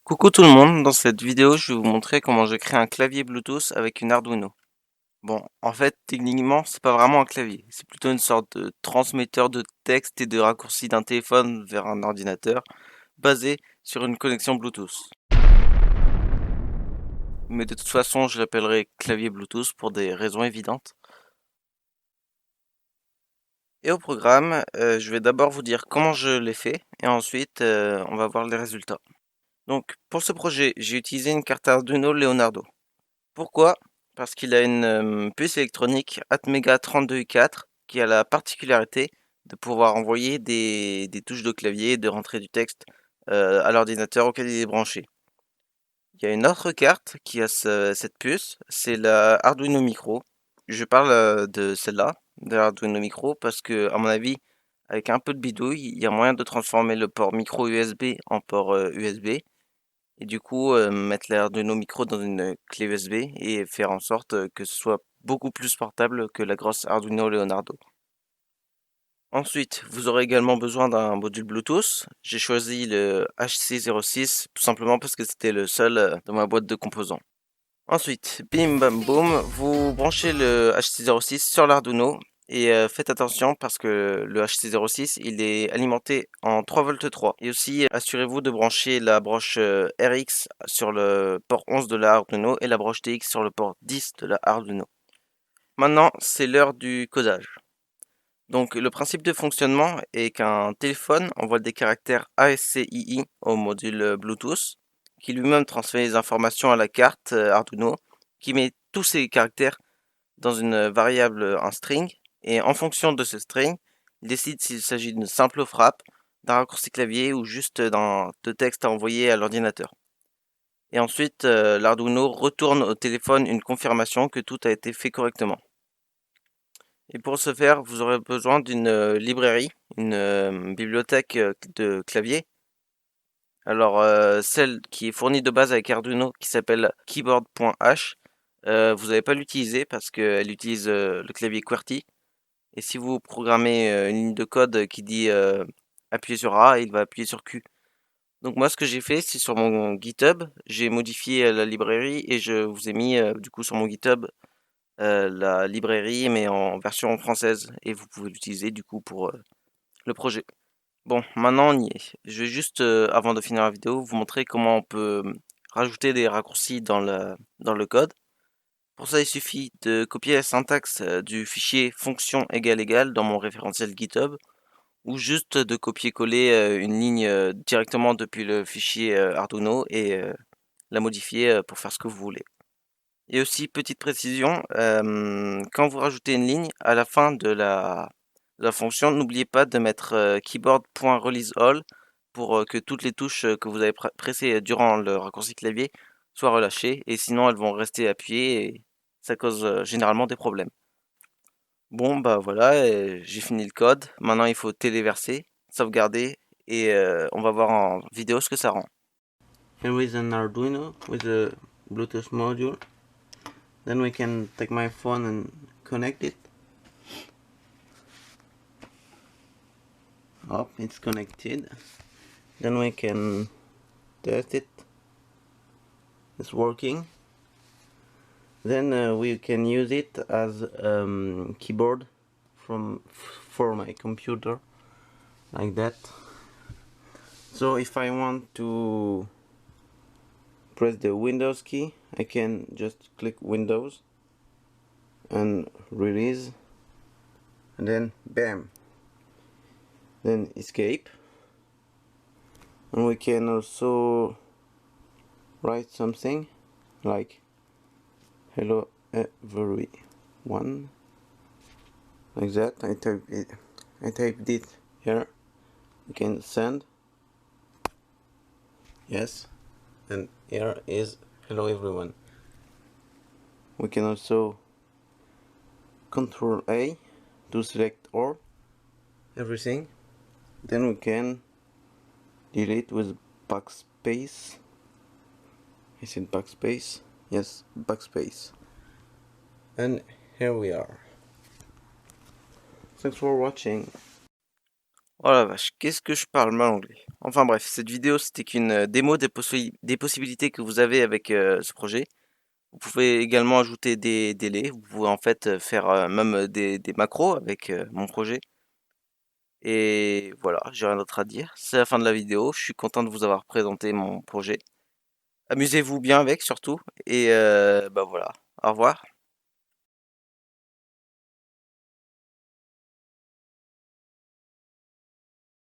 Coucou tout le monde, dans cette vidéo je vais vous montrer comment je crée un clavier Bluetooth avec une Arduino. Bon, en fait techniquement c'est pas vraiment un clavier, c'est plutôt une sorte de transmetteur de texte et de raccourci d'un téléphone vers un ordinateur basé sur une connexion Bluetooth. Mais de toute façon je l'appellerai clavier Bluetooth pour des raisons évidentes. Et au programme, je vais d'abord vous dire comment je l'ai fait et ensuite on va voir les résultats. Donc pour ce projet j'ai utilisé une carte Arduino Leonardo. Pourquoi? Parce qu'il a une puce électronique Atmega 32i4 qui a la particularité de pouvoir envoyer des touches de clavier et de rentrer du texte à l'ordinateur auquel il est branché. Il y a une autre carte qui a cette puce, c'est la Arduino Micro. Je parle de celle-là, de l'Arduino Micro, parce que, à mon avis, avec un peu de bidouille, il y a moyen de transformer le port micro USB en port USB et du coup, mettre l'Arduino Micro dans une clé USB et faire en sorte, que ce soit beaucoup plus portable que la grosse Arduino Leonardo. Ensuite, vous aurez également besoin d'un module Bluetooth. J'ai choisi le HC06 tout simplement parce que c'était le seul, dans ma boîte de composants. Ensuite, bim bam boum, vous branchez le HC06 sur l'Arduino et faites attention parce que le HC06 il est alimenté en 3 volts 3. Et aussi assurez-vous de brancher la broche RX sur le port 11 de la Arduino et la broche TX sur le port 10 de la Arduino. Maintenant, c'est l'heure du codage. Donc le principe de fonctionnement est qu'un téléphone envoie des caractères ASCII au module Bluetooth, qui lui-même transmet les informations à la carte Arduino, qui met tous ces caractères dans une variable, un string, et en fonction de ce string, il décide s'il s'agit d'une simple frappe, d'un raccourci clavier ou juste de texte à envoyer à l'ordinateur. Et ensuite, l'Arduino retourne au téléphone une confirmation que tout a été fait correctement. Et pour ce faire, vous aurez besoin d'une librairie, une bibliothèque de clavier. Alors, celle qui est fournie de base avec Arduino, qui s'appelle keyboard.h, vous n'allez pas l'utiliser parce qu'elle utilise le clavier QWERTY. Et si vous programmez une ligne de code qui dit appuyer sur A, il va appuyer sur Q. Donc moi, ce que j'ai fait, c'est sur mon GitHub, j'ai modifié la librairie et je vous ai mis du coup sur mon GitHub la librairie, mais en version française, et vous pouvez l'utiliser du coup pour le projet. Bon, maintenant on y est. Je vais juste, avant de finir la vidéo, vous montrer comment on peut rajouter des raccourcis dans le code. Pour ça, il suffit de copier la syntaxe du fichier fonction égale dans mon référentiel GitHub, ou juste de copier-coller une ligne directement depuis le fichier Arduino et la modifier pour faire ce que vous voulez. Et aussi, petite précision, quand vous rajoutez une ligne, à la fin de la fonction, n'oubliez pas de mettre keyboard.releaseAll pour que toutes les touches que vous avez pressées durant le raccourci clavier soient relâchées, et sinon elles vont rester appuyées et ça cause généralement des problèmes. Bon, bah voilà, j'ai fini le code. Maintenant, il faut téléverser, sauvegarder, et on va voir en vidéo ce que ça rend. Here is an Arduino with a Bluetooth module. Then we can take my phone and connect it. Up, it's connected. Then we can test it. It's working. Then we can use it as keyboard for my computer, like that. So if I want to press the Windows key, I can just click Windows and release, and then bam, then escape. And we can also write something like hello everyone, like that. I typed it here. We can send, yes, and here is hello everyone. We can also Control A to select all everything. Then we can delete with backspace. I said backspace. Yes, backspace. And here we are. Thanks for watching. Oh la vache, qu'est-ce que je parle mal anglais. Enfin bref, cette vidéo c'était qu'une démo des possibilités que vous avez avec ce projet. Vous pouvez également ajouter des délais, vous pouvez en fait faire même des macros avec mon projet. Et voilà, j'ai rien d'autre à dire. C'est la fin de la vidéo, je suis content de vous avoir présenté mon projet. Amusez-vous bien avec surtout, et bah voilà, au revoir.